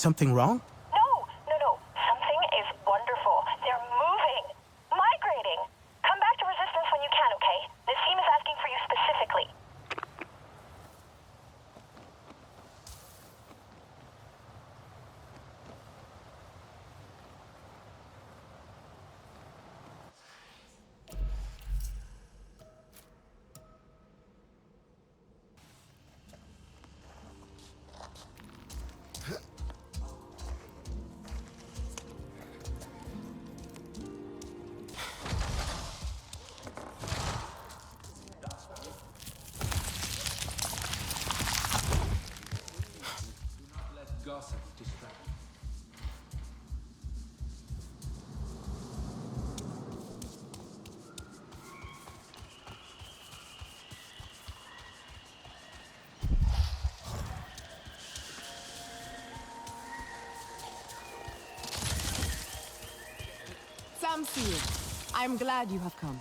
something wrong? No. Something is wonderful. They're moving. Migrating. Come back to Resistance when you can, okay? This team is asking for you specifically. Gossip distract. Samsi, I'm glad you have come.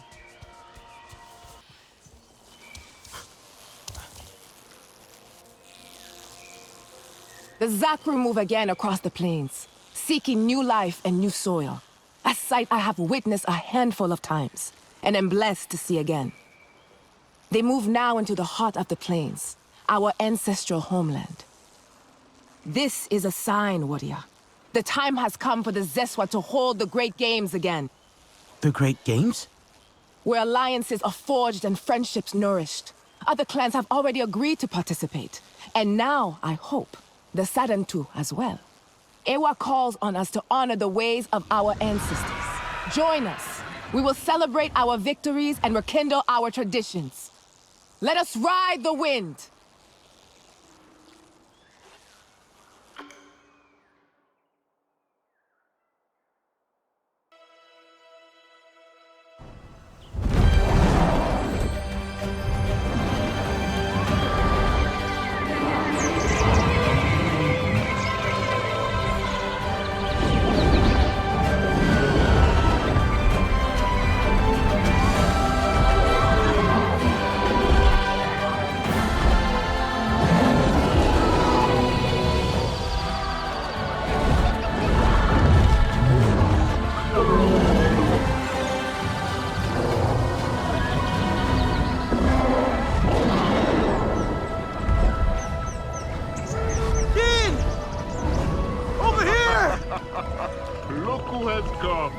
The Zakru move again across the plains, seeking new life and new soil. A sight I have witnessed a handful of times, and am blessed to see again. They move now into the heart of the plains, our ancestral homeland. This is a sign, warrior. The time has come for the Zeswa to hold the Great Games again. The Great Games? Where alliances are forged and friendships nourished. Other clans have already agreed to participate. And now, I hope, the Sadantu as well. Ewa calls on us to honor the ways of our ancestors. Join us. We will celebrate our victories and rekindle our traditions. Let us ride the wind! Look who has come.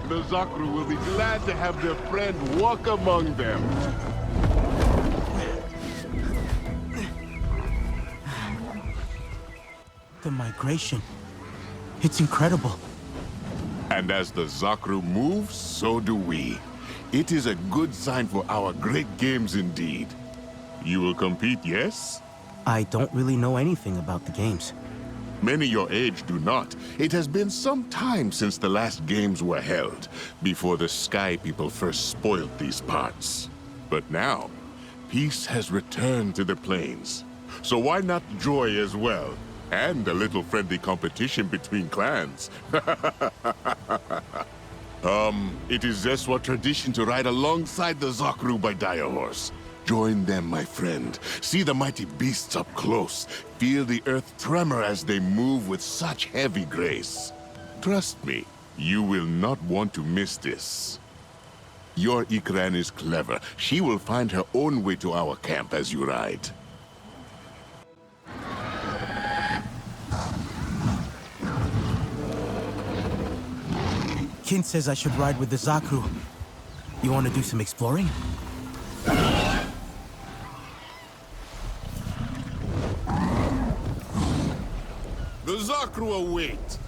The Zakru will be glad to have their friend walk among them. The migration. It's incredible. And as the Zakru move, so do we. It is a good sign for our great games indeed. You will compete, yes? I don't really know anything about the games. Many your age do not. It has been some time since the last games were held, before the Sky People first spoiled these parts. But now, peace has returned to the plains. So why not joy as well? And a little friendly competition between clans. It is Zeswa tradition to ride alongside the Zakru by Dire Horse. Join them, my friend. See the mighty beasts up close. Feel the earth tremor as they move with such heavy grace. Trust me, you will not want to miss this. Your Ikran is clever. She will find her own way to our camp as you ride. Kin says I should ride with the Zakru. You want to do some exploring? The Zakru await!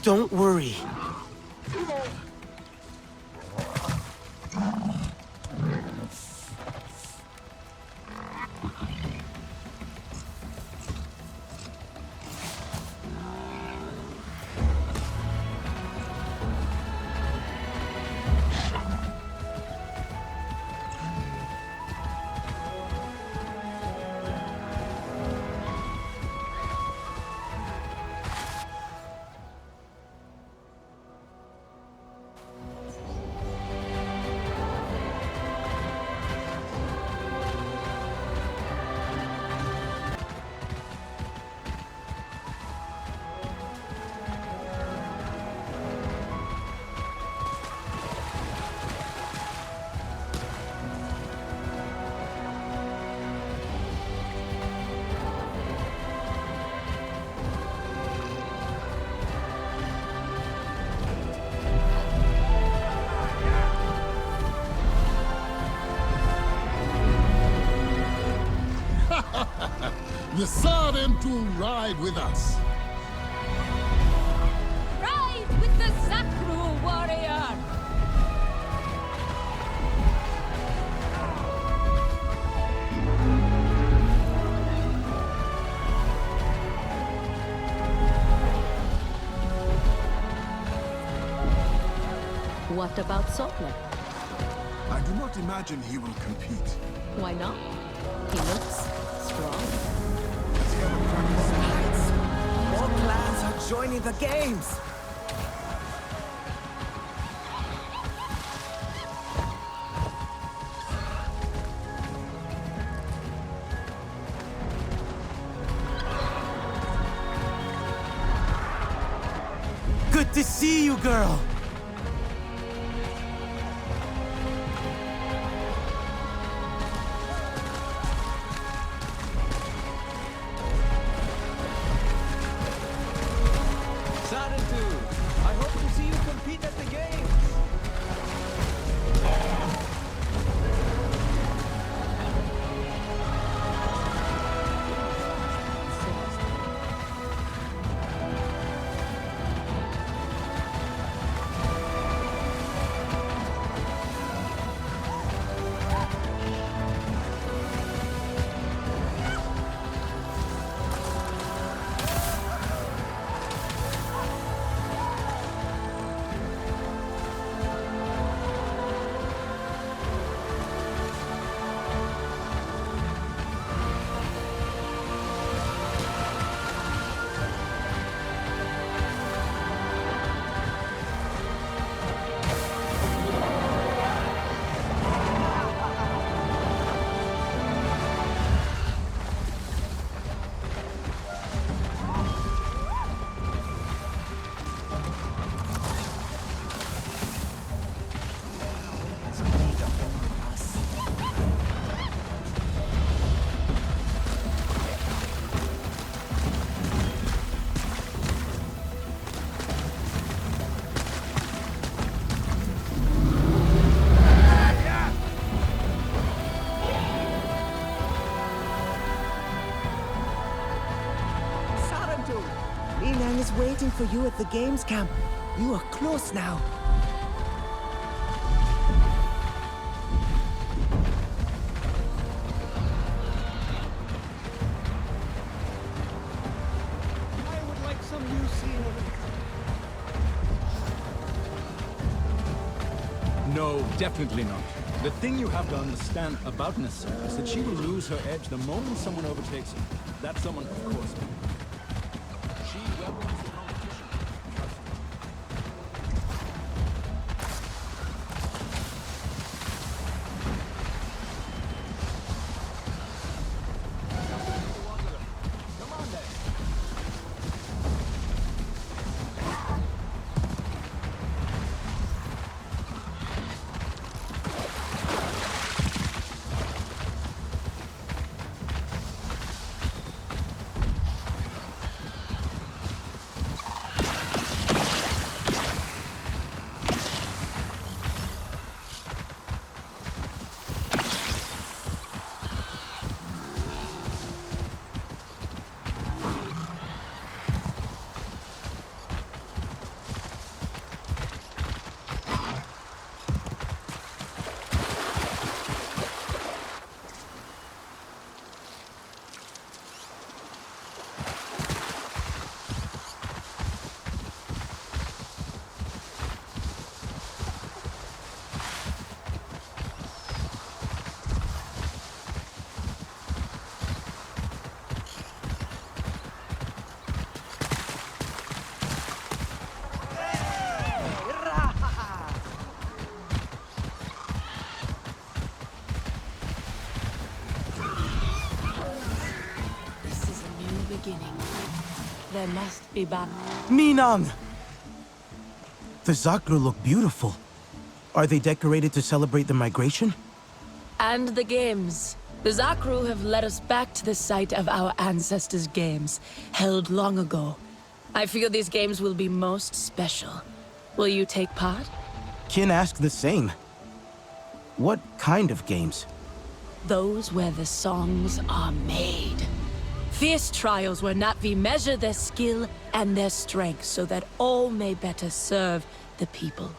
Don't worry. Decided to ride with us. Ride with the Zakru warrior! What about Sotler? I do not imagine he will compete. Why not? He looks strong. Does he have a practice? More clans are joining the games! Good to see you, girl! I hope to see you compete at the games. Linan is waiting for you at the games camp. You are close now. I would like some new scenery. No, definitely not. The thing you have to understand about Nissa is that she will lose her edge the moment someone overtakes her. That someone, of course. She welcomes the competition. Trust me. Come on then. Beginning. There must be back. Minam! The Zakru look beautiful. Are they decorated to celebrate the migration? And the games. The Zakru have led us back to the site of our ancestors' games, held long ago. I feel these games will be most special. Will you take part? Kin asked the same. What kind of games? those where the songs are made. Fierce trials where Na'vi measure their skill and their strength so that all may better serve the people.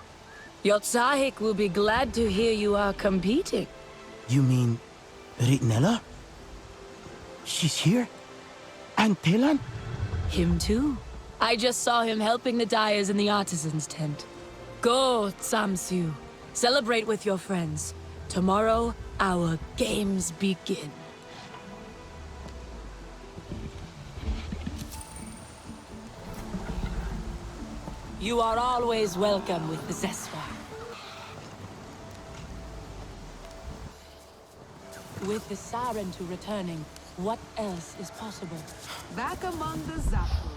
Yotsahik will be glad to hear you are competing. You mean Ritnella? She's here? And Telan? Him too. I just saw him helping the dyers in the artisan's tent. Go, Tsamsu. Celebrate with your friends. Tomorrow, our games begin. You are always welcome with the Zeswa. With the Sarentu returning, what else is possible? Back among the Zakru.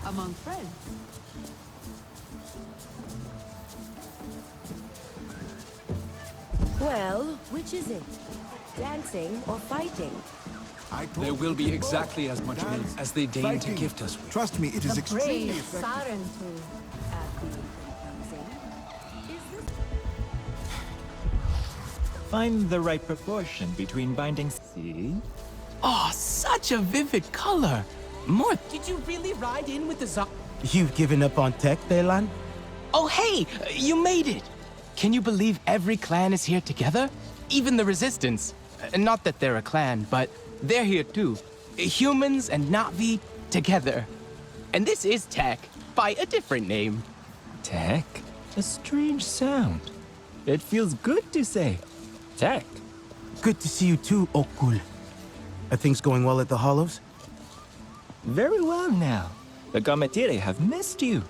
Among friends. Well, which is it? Dancing or fighting? There will be exactly as much meat as they deign to gift us with. Trust me, it is extremely Brave effective. Sarentu at the dancing. Is this... Find the right proportion between binding. See? Oh, such a vivid color. More. Did you really ride in with the You've given up on tech, Telan? Oh, hey, you made it. Can you believe every clan is here together? Even the Resistance. Not that they're a clan, but they're here too. Humans and Na'vi together. And this is Tech, by a different name. Tech? A strange sound. It feels good to say Tech. Good to see you too, Okul. Are things going well at the Hollows? Very well now. The Gametire have missed you.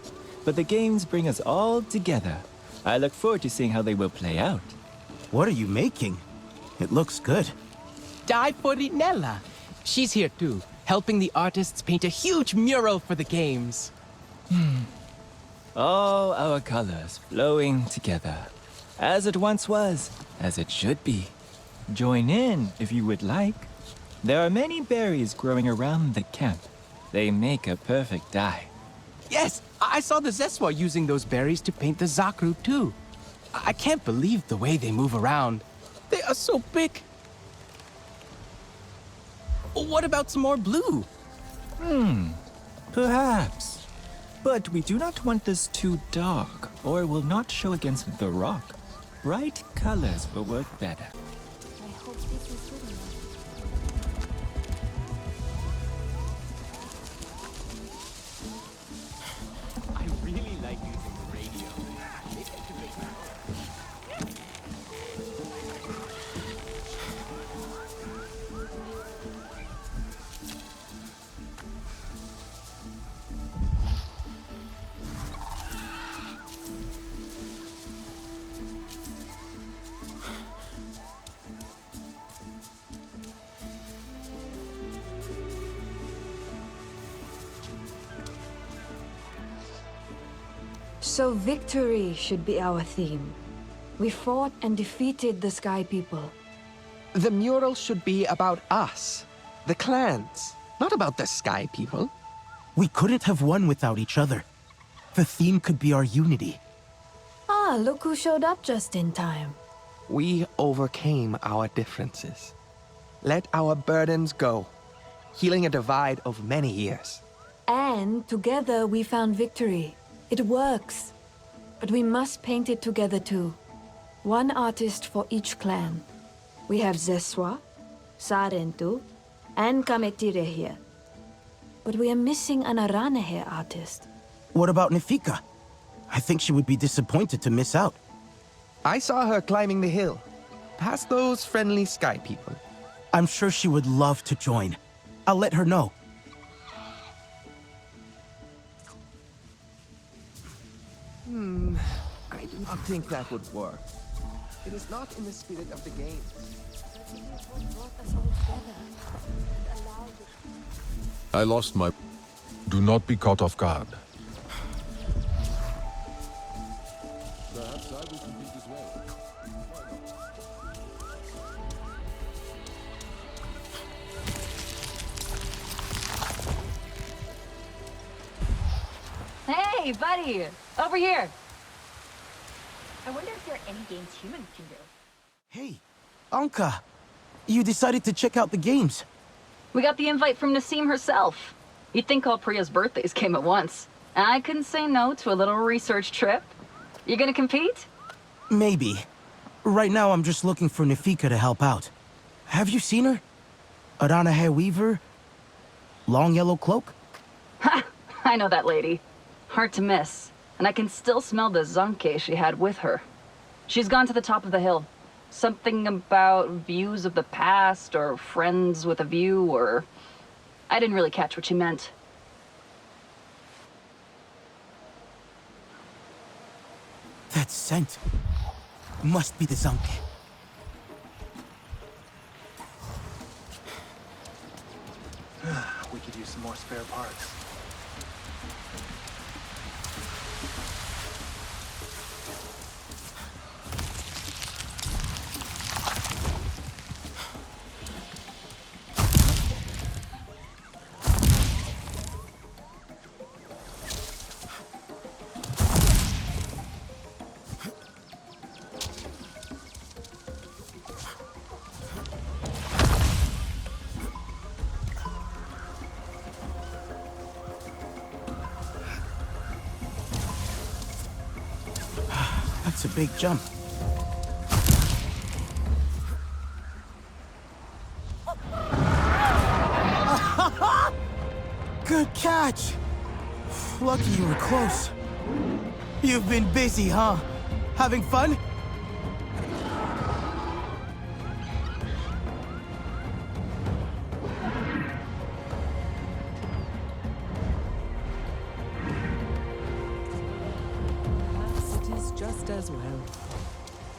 But the games bring us all together. I look forward to seeing how they will play out. What are you making? It looks good. Die for Rinella. She's here too, helping the artists paint a huge mural for the games. All our colors flowing together. As it once was, as it should be. Join in if you would like. There are many berries growing around the camp. They make a perfect dye. Yes, I saw the Zeswa using those berries to paint the Zakru too. I can't believe the way they move around. They are so big. What about some more blue? Perhaps. But we do not want this too dark, or it will not show against the rock. Bright colors will work better. I hope this is good enough. I really like using the radio. So victory should be our theme. We fought and defeated the Sky People. The mural should be about us, the clans, not about the Sky People. We couldn't have won without each other. The theme could be our unity. Ah, look who showed up just in time. We overcame our differences. Let our burdens go, healing a divide of many years. And together we found victory. It works. But we must paint it together too. One artist for each clan. We have Zeswa, Sarentu, and Kametire here. But we are missing an Aranehe artist. What about Nefika? I think she would be disappointed to miss out. I saw her climbing the hill, past those friendly Sky People. I'm sure she would love to join. I'll let her know. I do not think that would work. It is not in the spirit of the games. I lost my... Do not be caught off guard. Perhaps I will compete as well. Hey, buddy! Over here! I wonder if there are any games humans can do. Hey, Anka. you decided to check out the games? We got the invite from Nassim herself. You'd think all Priya's birthdays came at once. I couldn't say no to a little research trip. You gonna compete? Maybe. Right now, I'm just looking for Nafika to help out. Have you seen her? Arana hair weaver? Long yellow cloak? Ha! I know that lady. Hard to miss. And I can still smell the zonke she had with her. She's gone to the top of the hill. Something about views of the past, or friends with a view, or... I didn't really catch what she meant. That scent must be the zonke. We could use some more spare parts. That's a big jump. Good catch! Lucky you were close. You've been busy, huh? Having fun? It is just as well.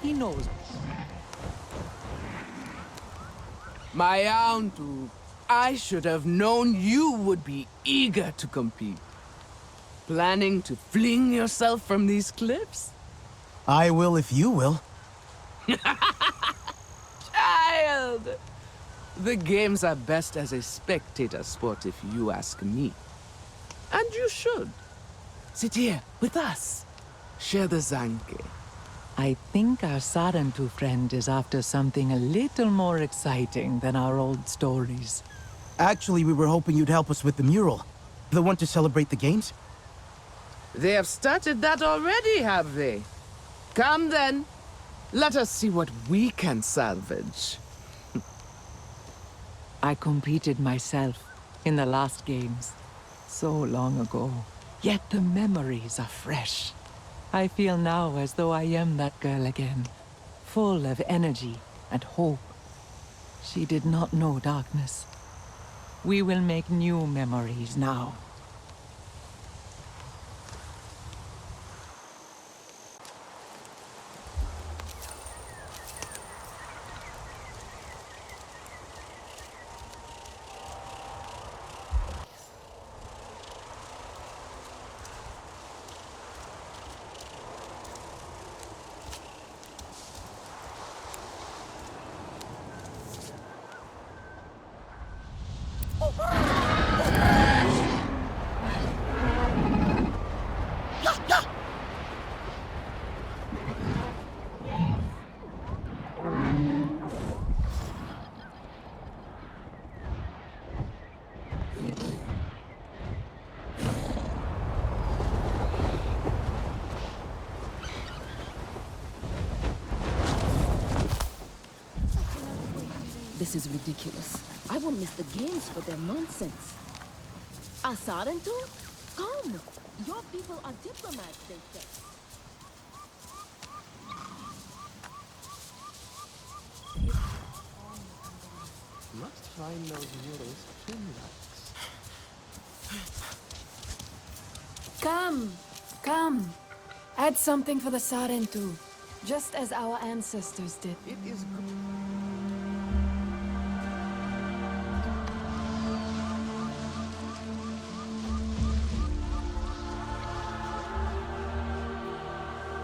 He knows. My Antu, I should have known you would be eager to compete. Planning to fling yourself from these cliffs? I will if you will. Child! The games are best as a spectator sport if you ask me. And you should. Sit here with us. Share the zanke. I think our Sarantu friend is after something a little more exciting than our old stories. Actually, we were hoping you'd help us with the mural. The one to celebrate the games? They have started that already, have they? Come then. Let us see what we can salvage. I competed myself in the last games. So long ago. Yet the memories are fresh. I feel now as though I am that girl again. Full of energy and hope. She did not know darkness. We will make new memories now. This is ridiculous. I will miss the games for their nonsense. Asarantu? Come! Your people are diplomats, they say. Must find those murals Finn likes. Come, come. Add something for the Sarentu, just as our ancestors did. It is good.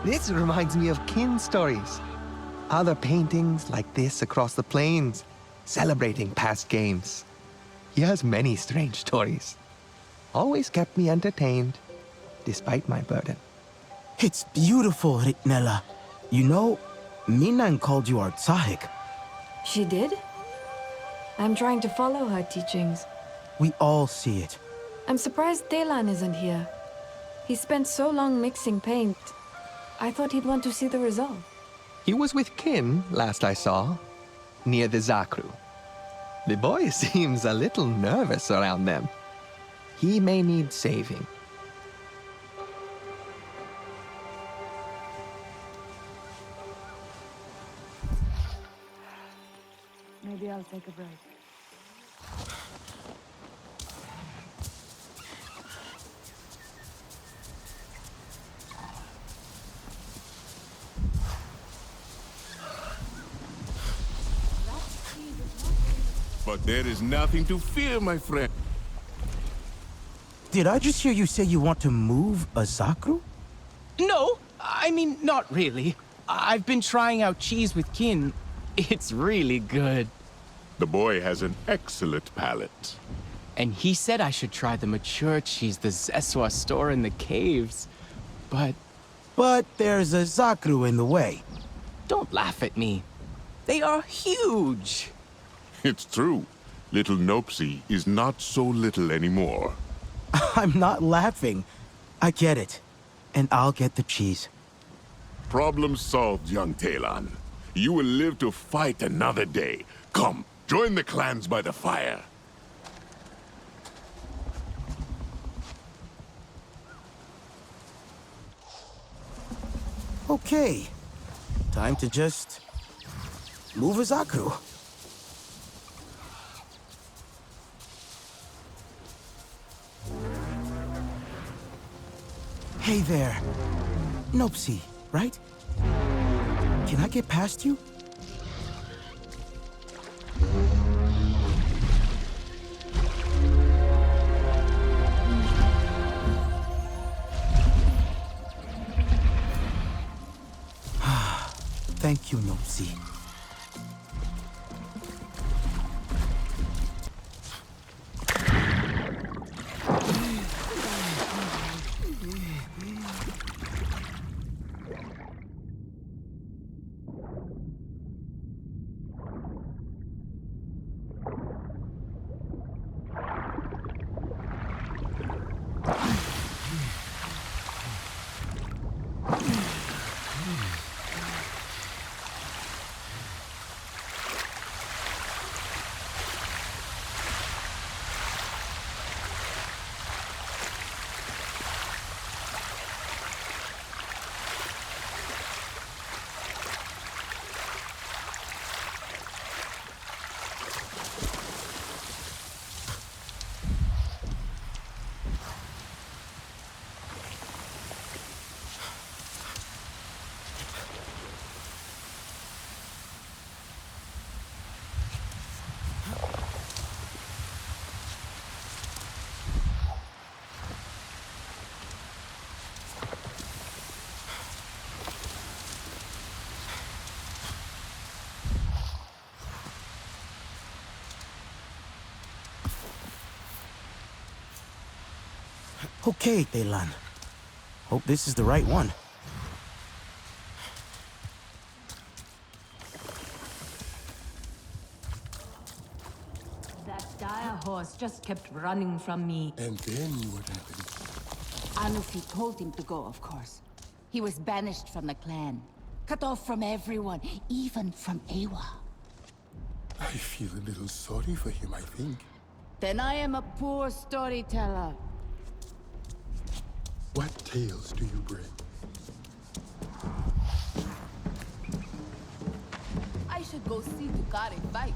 This reminds me of kin stories. Other paintings like this across the plains, celebrating past games. He has many strange stories. Always kept me entertained, despite my burden. It's beautiful, Ritnella. You know, Minan called you our Tsahik. She did? I'm trying to follow her teachings. We all see it. I'm surprised Delan isn't here. He spent so long mixing paint. I thought he'd want to see the result. He was with Kin, last I saw, near the Zakru. The boy seems a little nervous around them. He may need saving. Maybe I'll take a break. But there is nothing to fear, my friend. Did I just hear you say you want to move a Zakru? No, I mean, not really. I've been trying out cheese with Kin. It's really good. The boy has an excellent palate. And he said I should try the mature cheese the Zeswa store in the caves. But there's a Zakru in the way. Don't laugh at me. They are huge. It's true. Little Nopsy is not so little anymore. I'm not laughing. I get it. And I'll get the cheese. Problem solved, young Talon. You will live to fight another day. Come, join the clans by the fire. Okay. Time to just move a Zakru. Hey there. Nopsy, right? Can I get past you? Thank you, Nopsy. Okay, Delan. Hope this is the right one. That dire horse just kept running from me. And then what happened? Anufi told him to go, of course. He was banished from the clan. Cut off from everyone, even from Ewa. I feel a little sorry for him, I think. Then I am a poor storyteller. What tales do you bring? I should go see Tukari fight.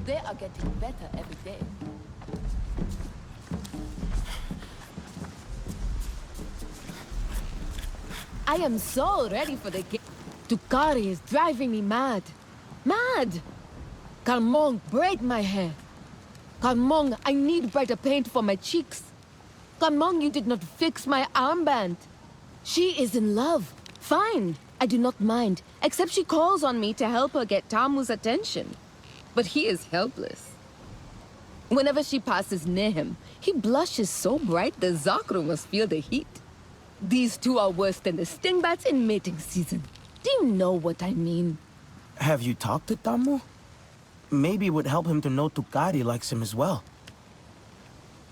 They are getting better every day. I am so ready for the game. Tukari is driving me mad. Mad! Kalmong, braid my hair. Kalmong, I need brighter paint for my cheeks. Kalmong, you did not fix my armband. She is in love. Fine, I do not mind, except she calls on me to help her get Tamu's attention. But he is helpless. Whenever she passes near him, he blushes so bright the Zakru must feel the heat. These two are worse than the stingbats in mating season. Do you know what I mean? Have you talked to Tamu? Maybe it would help him to know Tukari likes him as well.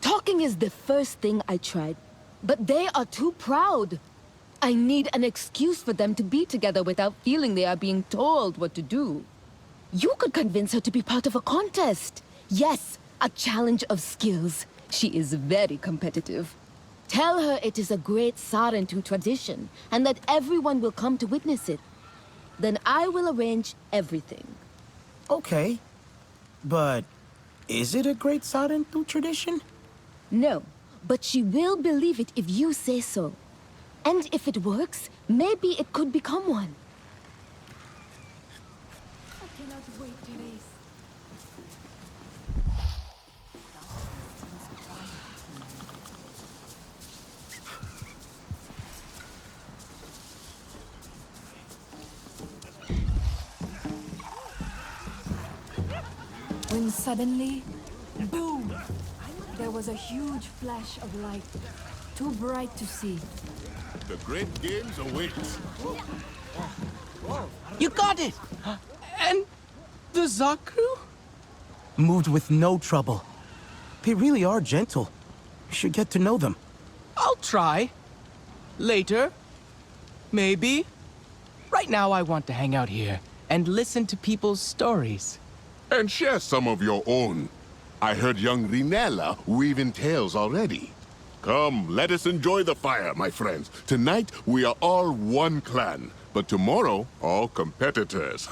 Talking is the first thing I tried, but they are too proud. I need an excuse for them to be together without feeling they are being told what to do. You could convince her to be part of a contest. Yes, a challenge of skills. She is very competitive. Tell her it is a great Sarentu tradition, and that everyone will come to witness it. Then I will arrange everything. Okay. But is it a great Sarentu tradition? No, but she will believe it if you say so. And if it works, maybe it could become one. I cannot wait to race. When suddenly, boom! There was a huge flash of light, too bright to see. The great games await. You got it! And the Zakru? Moved with no trouble. They really are gentle. You should get to know them. I'll try. Later. Maybe. Right now I want to hang out here and listen to people's stories. And share some of your own. I heard young Rinella weaving tales already. Come, let us enjoy the fire, my friends. Tonight, we are all one clan, but tomorrow, all competitors.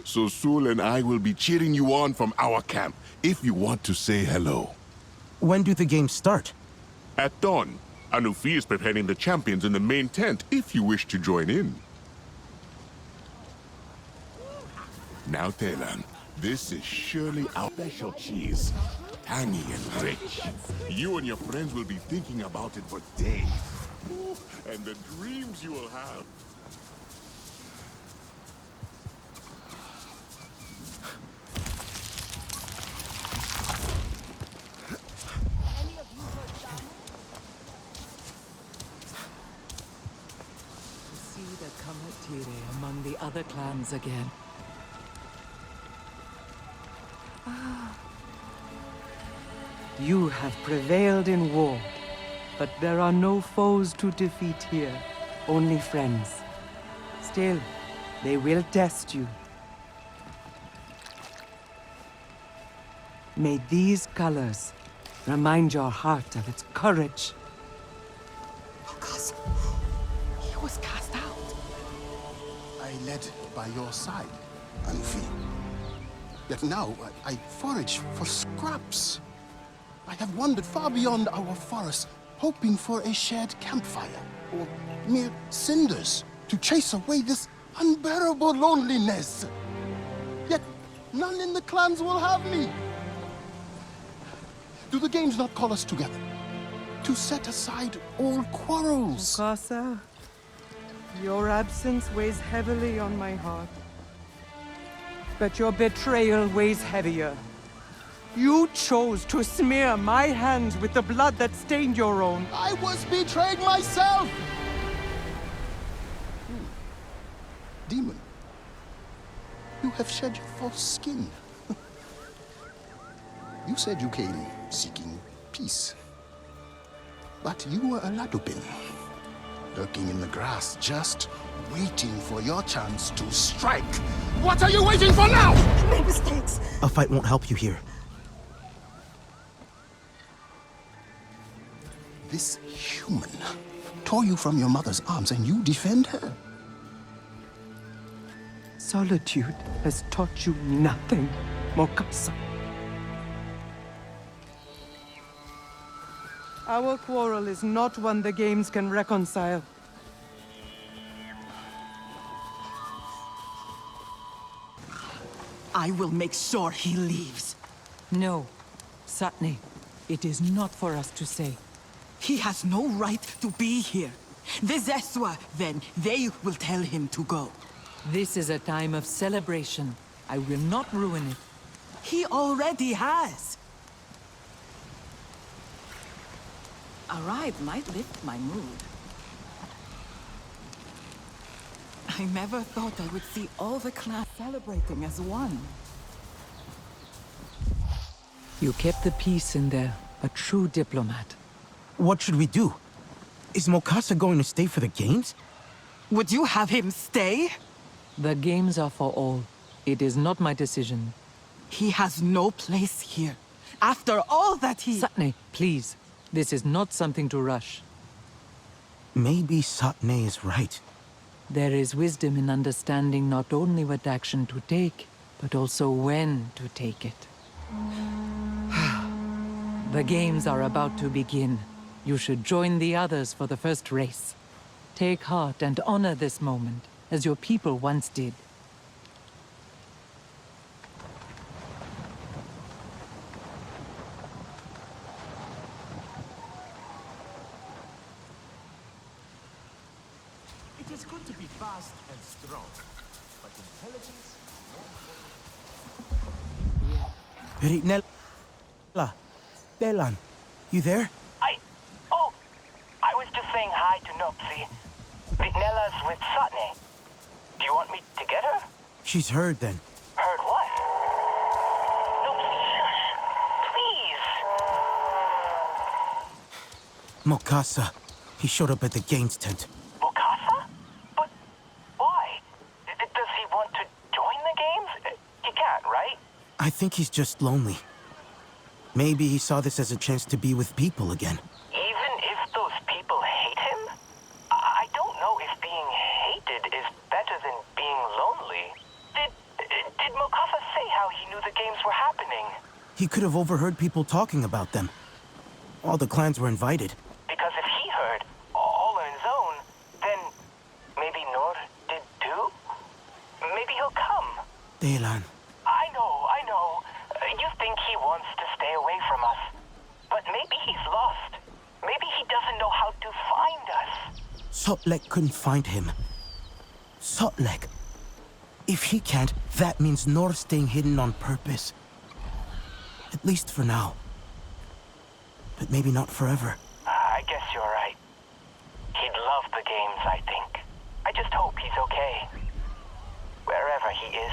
So Sul and I will be cheering you on from our camp, if you want to say hello. When do the games start? At dawn. Anufi is preparing the champions in the main tent, if you wish to join in. Now, Telan, this is surely our special cheese. Tangy and rich. You and your friends will be thinking about it for days. And the dreams you will have. See the Kamatire among the other clans again. You have prevailed in war, but there are no foes to defeat here, only friends. Still, they will test you. May these colors remind your heart of its courage. He was cast out. I led by your side, Anufi. Yet now I forage for scraps. I have wandered far beyond our forest, hoping for a shared campfire, or mere cinders, to chase away this unbearable loneliness. Yet none in the clans will have me. Do the games not call us together? To set aside all quarrels? Mukasa, your absence weighs heavily on my heart. But your betrayal weighs heavier. You chose to smear my hands with the blood that stained your own. I was betrayed myself! Demon, you have shed your false skin. You said you came seeking peace. But you were a Ladupin, lurking in the grass, just waiting for your chance to strike. What are you waiting for now? I made mistakes. A fight won't help you here. This human tore you from your mother's arms and you defend her? Solitude has taught you nothing, Mokasa. Our quarrel is not one the games can reconcile. I will make sure he leaves. No, Satni, it is not for us to say. He has no right to be here. The Zeswa, then, they will tell him to go. This is a time of celebration. I will not ruin it. He already has. A ride might lift my mood. I never thought I would see all the clans celebrating as one. You kept the peace in there, a true diplomat. What should we do? Is Mokasa going to stay for the games? Would you have him stay? The games are for all. It is not my decision. He has no place here. After all that he... Satne, please. This is not something to rush. Maybe Satne is right. There is wisdom in understanding not only what action to take, but also when to take it. The games are about to begin. You should join the others for the first race. Take heart and honor this moment, as your people once did. It is good to be fast and strong, but intelligence... Ritnella. Delan, you there? Oh, I was just saying hi to Nopsy. Vitnella's with Satne. Do you want me to get her? She's heard then. Heard what? Nopsy, shush. Please. Mokasa. He showed up at the games tent. Mokasa? But why? Does he want to join the games? He can't, right? I think he's just lonely. Maybe he saw this as a chance to be with people again. Even if those people hate him? I don't know if being hated is better than being lonely. Did Mokasa say how he knew the games were happening? He could have overheard people talking about them. All the clans were invited. Because if he heard, all on his own, then maybe Nor did too? Maybe he'll come. Delan. I know. You think he wants to stay away from us. But maybe he's lost. Maybe he doesn't know how to find us. Sotlek couldn't find him. Sotlek. If he can't, that means Nor's staying hidden on purpose. At least for now. But maybe not forever. I guess you're right. He'd love the games, I think. I just hope he's okay. Wherever he is.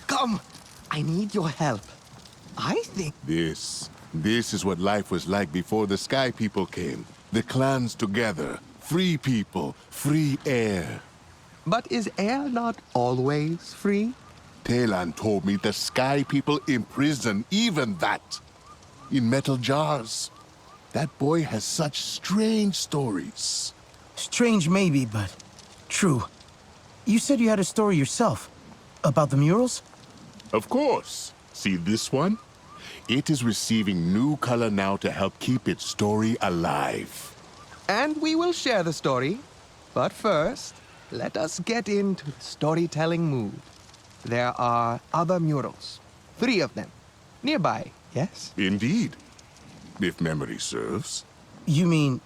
Come! I need your help. I think... This is what life was like before the Sky People came. The clans together. Free people. Free air. But is air not always free? Telan told me the Sky People imprison even that. In metal jars. That boy has such strange stories. Strange maybe, but true. You said you had a story yourself. About the murals? Of course. See this one? It is receiving new color now to help keep its story alive. And we will share the story. But first, let us get into the storytelling mood. There are other murals. 3 of them. Nearby, yes? Indeed. If memory serves. You mean,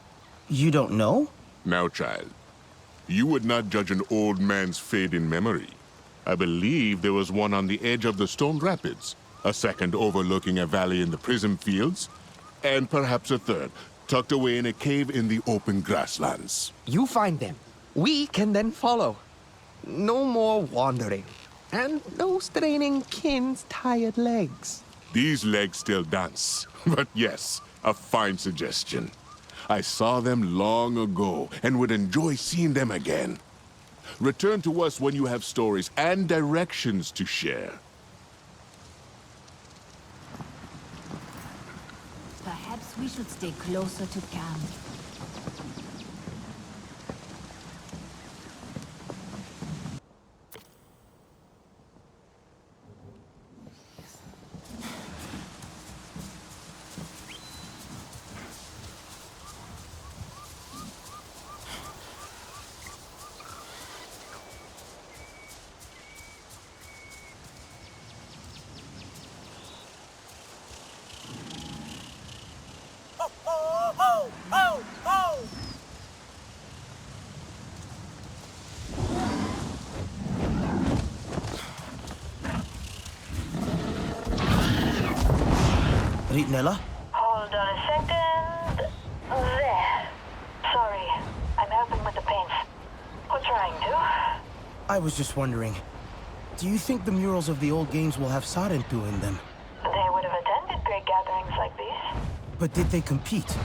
you don't know? Now, child, you would not judge an old man's fade in memory. I believe there was one on the edge of the Stone Rapids, a second overlooking a valley in the Prism Fields, and perhaps a third, tucked away in a cave in the open grasslands. You find them. We can then follow. No more wandering. And no straining kin's tired legs. These legs still dance, but yes, a fine suggestion. I saw them long ago and would enjoy seeing them again. Return to us when you have stories and directions to share. Perhaps we should stay closer to camp. Ritnella? Hold on a second. There. Sorry, I'm helping with the paints. Or trying to. I was just wondering, do you think the murals of the old games will have Sarentu in them? They would have attended great gatherings like these. But did they compete?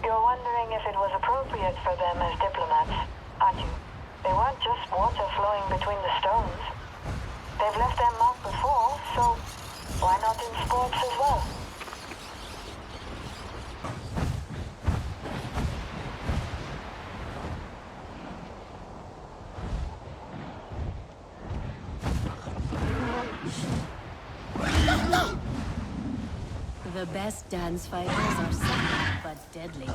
You're wondering if it was appropriate for them as diplomats, aren't you? They weren't just water flowing between the stones. They've left their mark before, so why not in sports as well? The best dance fighters are subtle but deadly.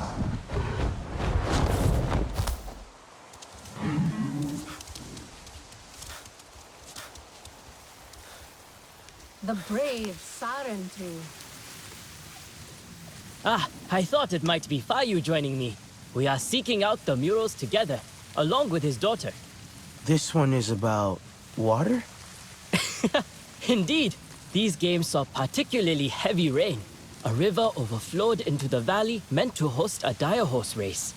The brave Sarentu. Ah, I thought it might be Fayu joining me. We are seeking out the murals together, along with his daughter. This one is about water? Indeed, these games saw particularly heavy rain. A river overflowed into the valley meant to host a dire horse race.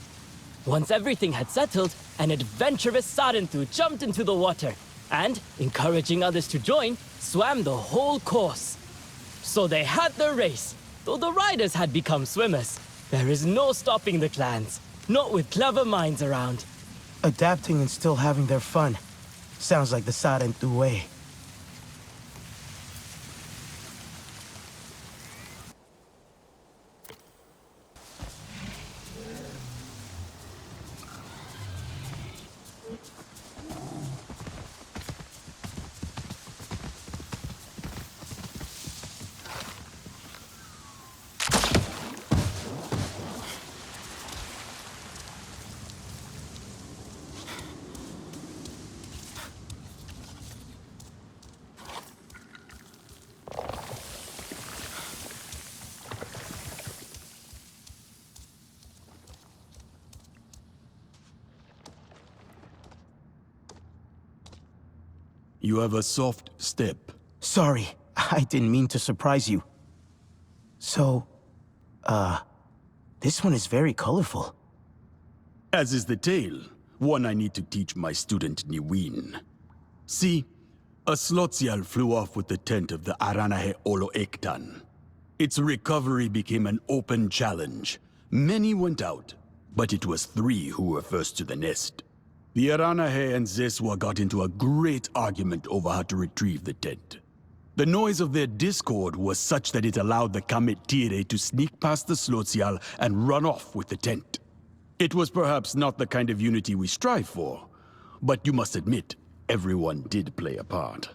Once everything had settled, an adventurous Sarentu jumped into the water and, encouraging others to join, swam the whole course. So they had the race, though the riders had become swimmers. There is no stopping the clans, not with clever minds around. Adapting and still having their fun. Sounds like the Sarentu way. You have a soft step. Sorry, I didn't mean to surprise you. So, this one is very colorful. As is the tale, one I need to teach my student Niwin. See, a Slotsial flew off with the tent of the Aranahe Olo Ektan. Its recovery became an open challenge. Many went out, but it was 3 who were first to the nest. The Aranahe and Zeswa got into a great argument over how to retrieve the tent. The noise of their discord was such that it allowed the Kamet Tire to sneak past the Slotsial and run off with the tent. It was perhaps not the kind of unity we strive for, but you must admit, everyone did play a part.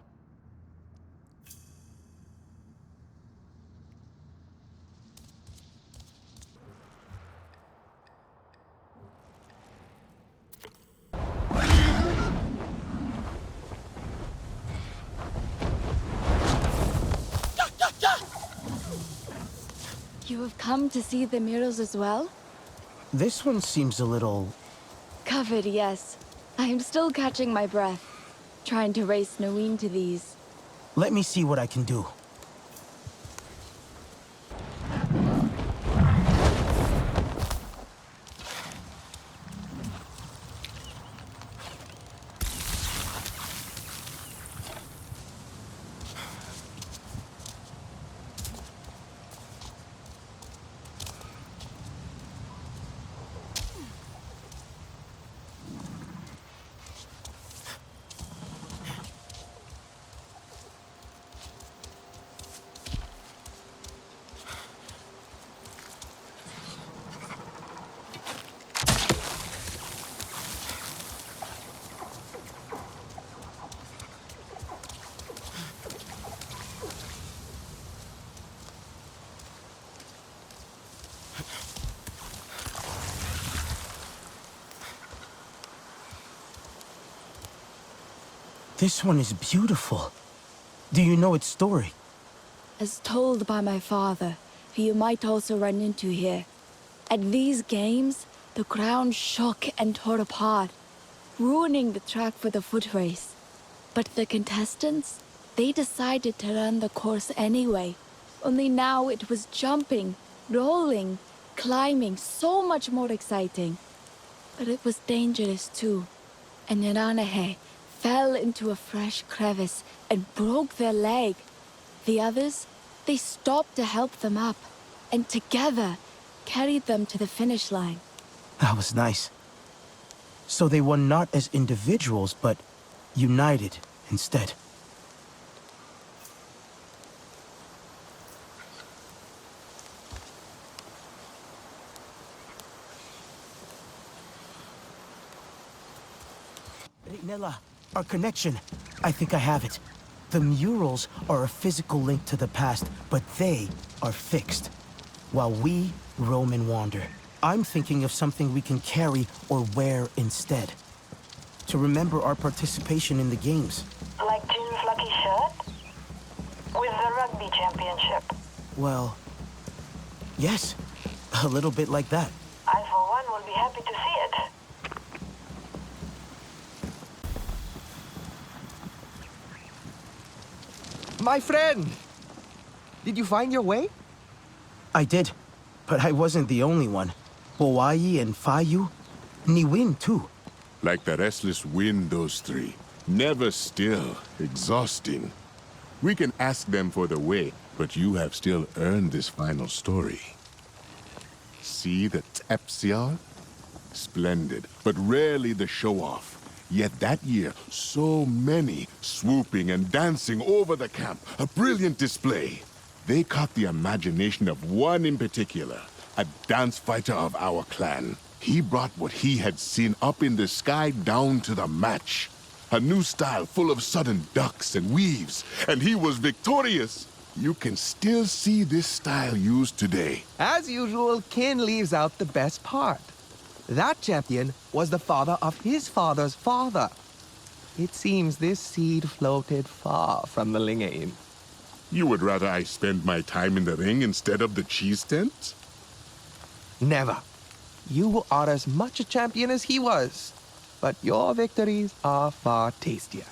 You have come to see the murals as well? This one seems a little... Covered, yes. I am still catching my breath, trying to race Naween to these. Let me see what I can do. This one is beautiful. Do you know its story? As told by my father, who you might also run into here. At these games, the ground shook and tore apart, ruining the track for the foot race. But the contestants, they decided to run the course anyway. Only now it was jumping, rolling, climbing, so much more exciting. But it was dangerous too. And Iranahe fell into a fresh crevice and broke their leg. The others, they stopped to help them up, and together carried them to the finish line. That was nice. So they won not as individuals, but united instead. Nella, our connection. I think I have it. The murals are a physical link to the past, but they are fixed, while we roam and wander. I'm thinking of something we can carry or wear instead, to remember our participation in the games. Like Jin's lucky shirt? With the rugby championship? Well, yes, a little bit like that. I, for one, will be happy to see it. My friend! Did you find your way? I did, but I wasn't the only one. Hawaii and Fayu, Niwin too. Like the restless wind, those three. Never still, exhausting. We can ask them for the way, but you have still earned this final story. See the Tepsiar? Splendid, but rarely the show-off. Yet that year, so many swooping and dancing over the camp. A brilliant display. They caught the imagination of one in particular, a dance fighter of our clan. He brought what he had seen up in the sky down to the match. A new style full of sudden ducks and weaves, and he was victorious. You can still see this style used today. As usual, Kin leaves out the best part. That champion was the father of his father's father. It seems this seed floated far from the Lingain. You would rather I spend my time in the ring instead of the cheese tent? Never. You are as much a champion as he was, but your victories are far tastier.